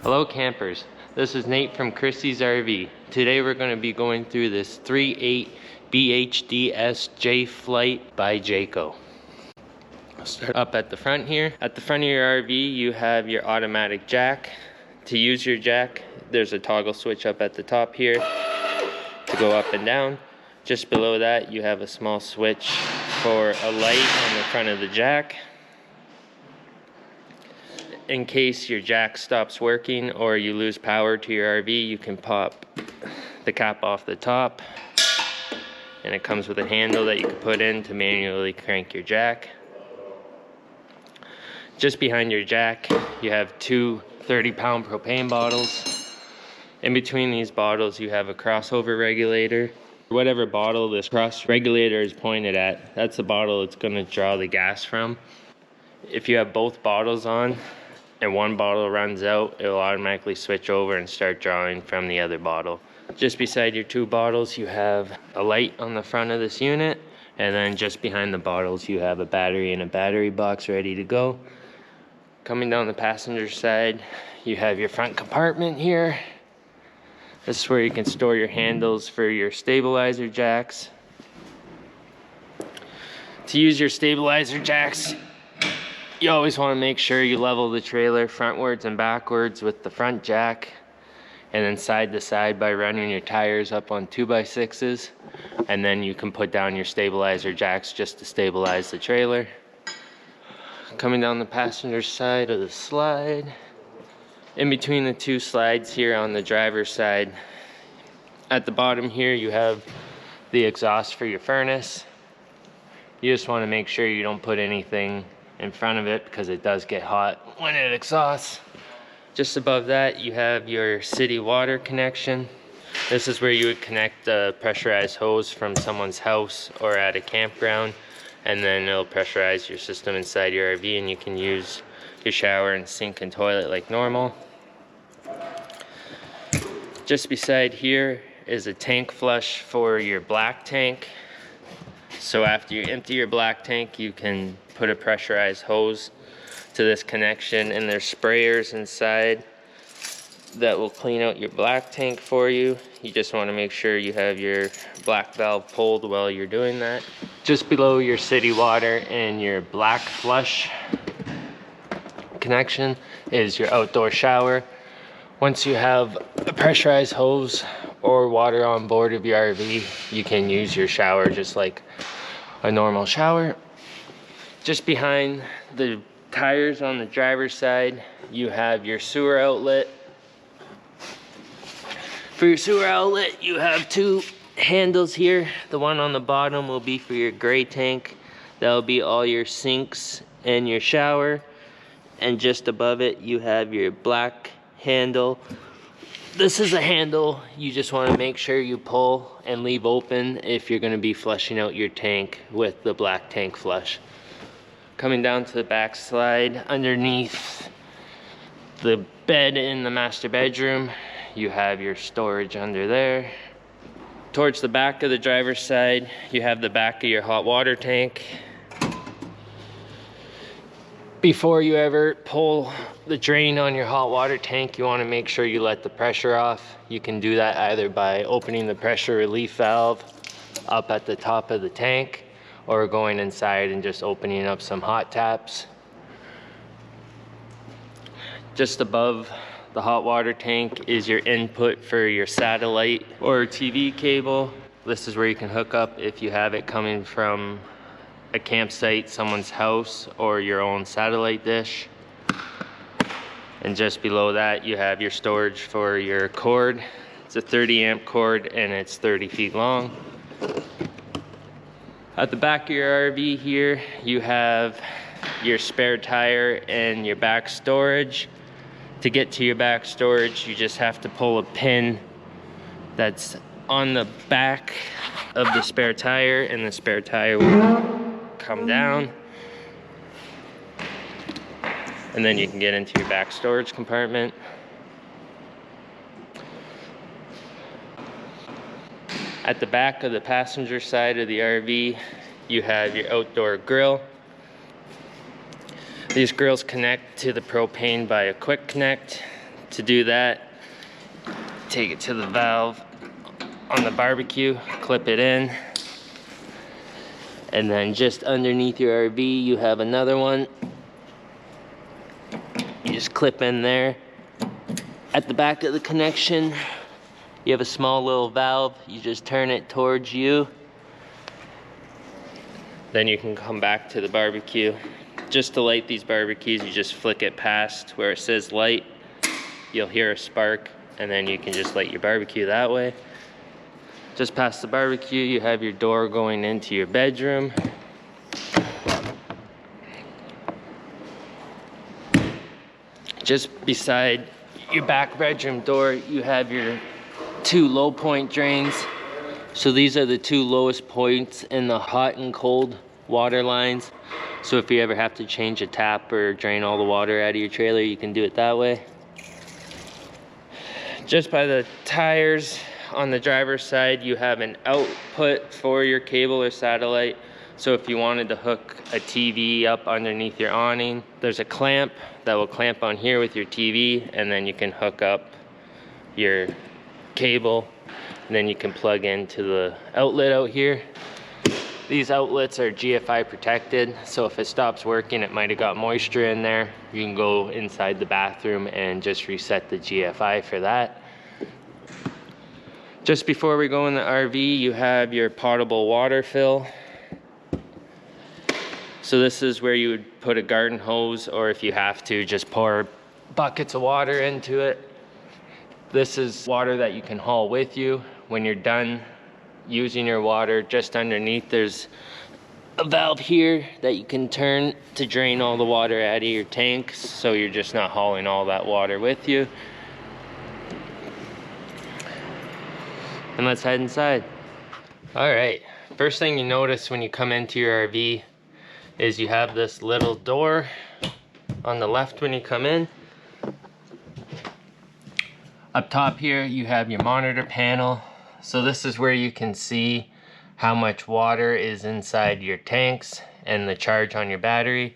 Hello campers, this is Nate from Christie's RV. Today we're going to be going through this 3.8 BHDS Jay Flight by Jayco. I'll start up at the front here. At the front of your RV you have your automatic jack. To use your jack, there's a toggle switch up at the top here to go up and down. Just below that you have a small switch for a light on the front of the jack. In case your jack stops working or you lose power to your RV, you can pop the cap off the top, and it comes with a handle that you can put in to manually crank your jack. Just behind your jack you have two 30-pound propane bottles. In between these bottles you have a crossover regulator. Whatever bottle this cross regulator is pointed at, that's the bottle it's going to draw the gas from. If you have both bottles on and one bottle runs out, it will automatically switch over and start drawing from the other bottle. Just beside your two bottles you have a light on the front of this unit, and then just behind the bottles you have a battery and a battery box ready to go. Coming down the passenger side you have your front compartment here. This is where you can store your handles for your stabilizer jacks. To use your stabilizer jacks, you always want to make sure you level the trailer frontwards and backwards with the front jack, and then side to side by running your tires up on 2x6s, and then you can put down your stabilizer jacks just to stabilize the trailer. Coming down the passenger side of the slide, in between the two slides here on the driver's side, at the bottom here you have the exhaust for your furnace. You just want to make sure you don't put anything in front of it because it does get hot when it exhausts. Just above that you have your city water connection. This is where you would connect a pressurized hose from someone's house or at a campground, and then it'll pressurize your system inside your RV and you can use your shower and sink and toilet like normal. Just beside here is a tank flush for your black tank. So after you empty your black tank you can put a pressurized hose to this connection, and there's sprayers inside that will clean out your black tank for you. You just want to make sure you have your black valve pulled while you're doing that. Just below your city water and your black flush connection is your outdoor shower. Once you have a pressurized hose or water on board of your RV, you can use your shower just like a normal shower. Just behind the tires on the driver's side you have your sewer outlet. For your sewer outlet you have two handles here. The one on the bottom will be for your gray tank. That'll be all your sinks and your shower, and just above it you have your black handle. This is a handle you just want to make sure you pull and leave open if you're going to be flushing out your tank with the black tank flush. Coming down to the back slide, underneath the bed in the master bedroom you have your storage under there. Towards the back of the driver's side you have the back of your hot water tank. Before you ever pull the drain on your hot water tank, you want to make sure you let the pressure off. You can do that either by opening the pressure relief valve up at the top of the tank, or going inside and just opening up some hot taps. Just above the hot water tank is your input for your satellite or TV cable. This is where you can hook up if you have it coming from a campsite, someone's house, or your own satellite dish. And just below that you have your storage for your cord. It's a 30-amp cord and it's 30 feet long. At the back of your RV here you have your spare tire and your back storage. To get to your back storage you just have to pull a pin that's on the back of the spare tire, and the spare tire will come down, and then you can get into your back storage compartment. At the back of the passenger side of the RV you have your outdoor grill. These grills connect to the propane by a quick connect To do that, take it to the valve on the barbecue, clip it in, and then just underneath your RV you have another one. You just clip in there. At the back of the connection you have a small little valve. You just turn it towards you, then you can come back to the barbecue. Just to light these barbecues, you just flick it past where it says light. You'll hear a spark, and then you can just light your barbecue that way. Just past the barbecue, you have your door going into your bedroom. Just beside your back bedroom door, you have your 2 low point drains. So these are the 2 lowest points in the hot and cold water lines. So if you ever have to change a tap or drain all the water out of your trailer, you can do it that way. Just by the tires on the driver's side, you have an output for your cable or satellite. So if you wanted to hook a TV up underneath your awning, there's a clamp that will clamp on here with your TV, and then you can hook up your cable, and then you can plug into the outlet out here. These outlets are GFI protected, so if it stops working, it might have got moisture in there. You can go inside the bathroom and just reset the GFI for that. Just before we go in the RV, you have your potable water fill. So this is where you would put a garden hose, or if you have to, just pour buckets of water into it. This is water that you can haul with you. When you're done using your water, just underneath there's a valve here that you can turn to drain all the water out of your tanks, so you're just not hauling all that water with you. And let's head inside. All right, first thing you notice when you come into your RV is you have this little door on the left when you come in. Up top here you have your monitor panel. So this is where you can see how much water is inside your tanks and the charge on your battery.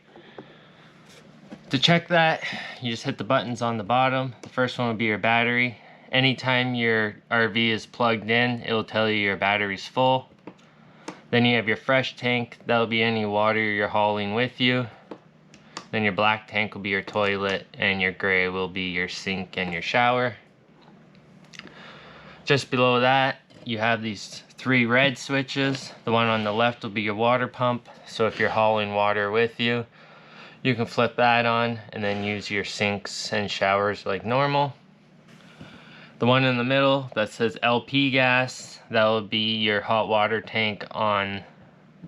To check that, you just hit the buttons on the bottom. The first one will be your battery. Anytime your RV is plugged in, it will tell you your battery's full. Then you have your fresh tank. That'll be any water you're hauling with you. Then your black tank will be your toilet, and your gray will be your sink and your shower. Just below that, you have these 3 red switches. The one on the left will be your water pump. So if you're hauling water with you, you can flip that on and then use your sinks and showers like normal. The one in the middle that says LP gas, that will be your hot water tank on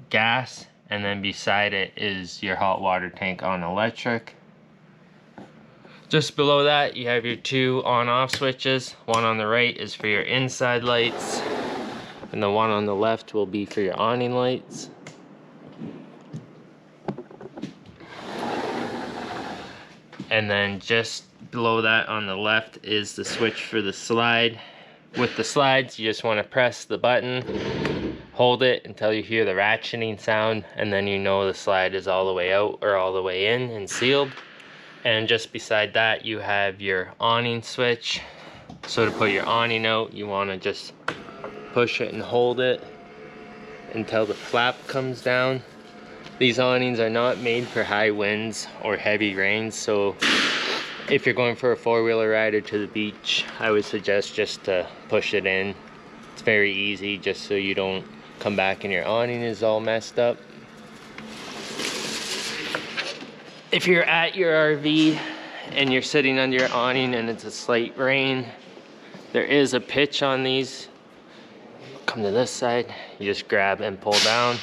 gas. And then beside it is your hot water tank on electric. Just below that, you have your 2 on-off switches. One on the right is for your inside lights, and the one on the left will be for your awning lights. And then just below that on the left is the switch for the slide. With the slides, you just want to press the button, hold it until you hear the ratcheting sound, and then you know the slide is all the way out or all the way in and sealed. And just beside that, you have your awning switch. So to put your awning out, you want to just push it and hold it until the flap comes down. These awnings are not made for high winds or heavy rains, so if you're going for a 4-wheeler ride or to the beach, I would suggest just to push it in. It's very easy, just so you don't come back and your awning is all messed up. If you're at your RV and you're sitting under your awning and it's a slight rain, there is a pitch on these. Come to this side, you just grab and pull down.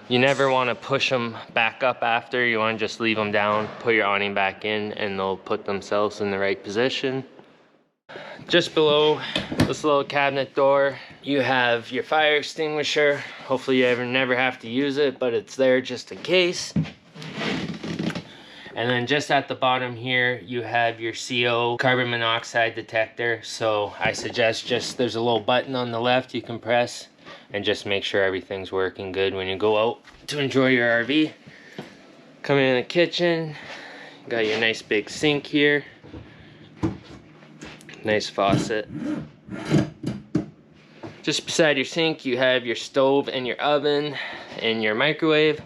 You never want to push them back up after. You want to just leave them down, put your awning back in, and they'll put themselves in the right position. Just below this little cabinet door, you have your fire extinguisher. Hopefully you never have to use it, but it's there just in case. And then just at the bottom here, you have your CO carbon monoxide detector. So I suggest there's a little button on the left you can press and just make sure everything's working good when you go out to enjoy your RV. Coming in the kitchen, got your nice big sink here. Nice faucet. Just beside your sink, you have your stove and your oven and your microwave.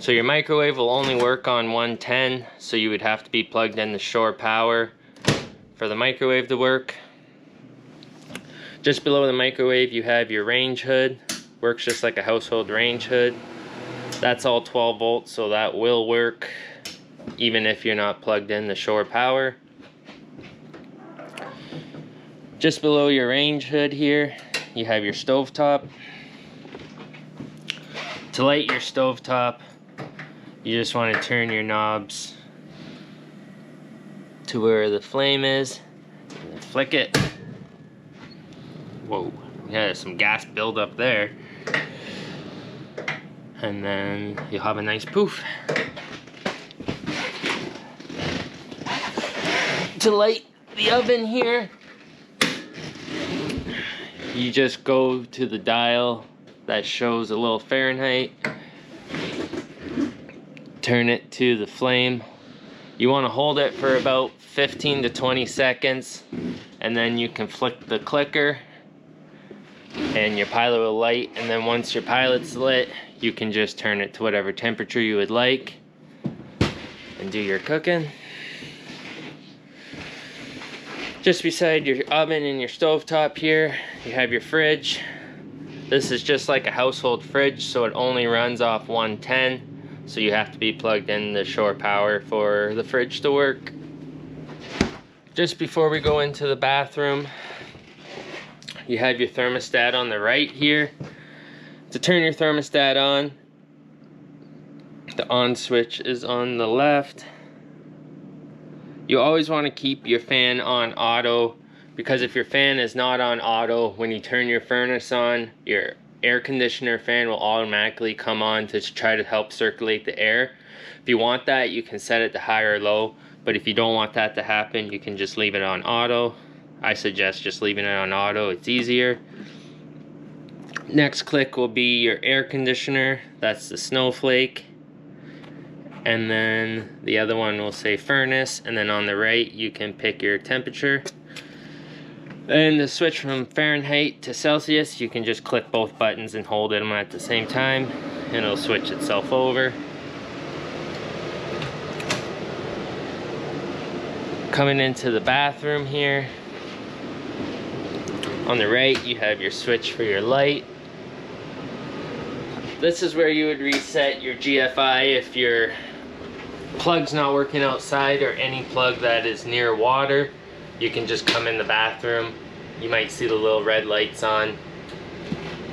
So your microwave will only work on 110, so you would have to be plugged into shore power for the microwave to work. Just below the microwave, you have your range hood. Works just like a household range hood. That's all 12 volts, so that will work even if you're not plugged in the shore power. Just below your range hood here, you have your stovetop. To light your stovetop, you just want to turn your knobs to where the flame is, and flick it. Whoa, yeah, there's some gas buildup there. And then you'll have a nice poof. To light the oven here, you just go to the dial that shows a little Fahrenheit, turn it to the flame. You want to hold it for about 15 to 20 seconds, and then you can flick the clicker and your pilot will light. And then once your pilot's lit, you can just turn it to whatever temperature you would like and do your cooking. Just beside your oven and your stovetop here, you have your fridge. This is just like a household fridge, so it only runs off 110, so you have to be plugged in the shore power for the fridge to work. Just before we go into the bathroom, you have your thermostat on the right here. To turn your thermostat on, the on switch is on the left. You always want to keep your fan on auto, because if your fan is not on auto, when you turn your furnace on, your air conditioner fan will automatically come on to try to help circulate the air. If you want that, you can set it to high or low, but if you don't want that to happen, you can just leave it on auto. I suggest just leaving it on auto, it's easier. Next click will be your air conditioner, that's the snowflake. And then the other one will say furnace, and then on the right you can pick your temperature. And to switch from Fahrenheit to Celsius, you can just click both buttons and hold them at the same time, and it'll switch itself over. Coming into the bathroom here, on the right you have your switch for your light. This is where you would reset your GFI if your plug's not working outside, or any plug that is near water. You can just come in the bathroom, you might see the little red lights on,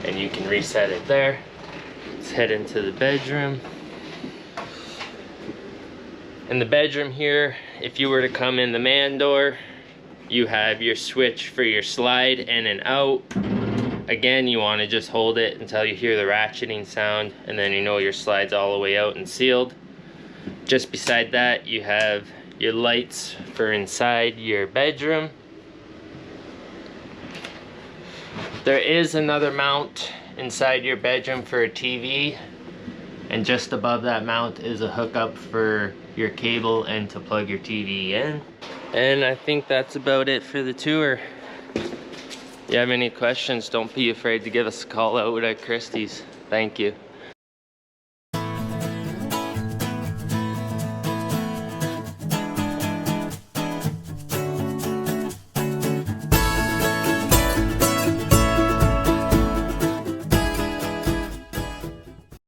and you can reset it there. Let's head into the bedroom. In the bedroom here, if you were to come in the man door, you have your switch for your slide in and out. Again, you want to just hold it until you hear the ratcheting sound, and then you know your slide's all the way out and sealed. Just beside that, you have your lights for inside your bedroom. There is another mount inside your bedroom for a TV, and just above that mount is a hookup for your cable and to plug your TV in. And I think that's about it for the tour. If you have any questions, don't be afraid to give us a call out at Christie's. Thank you.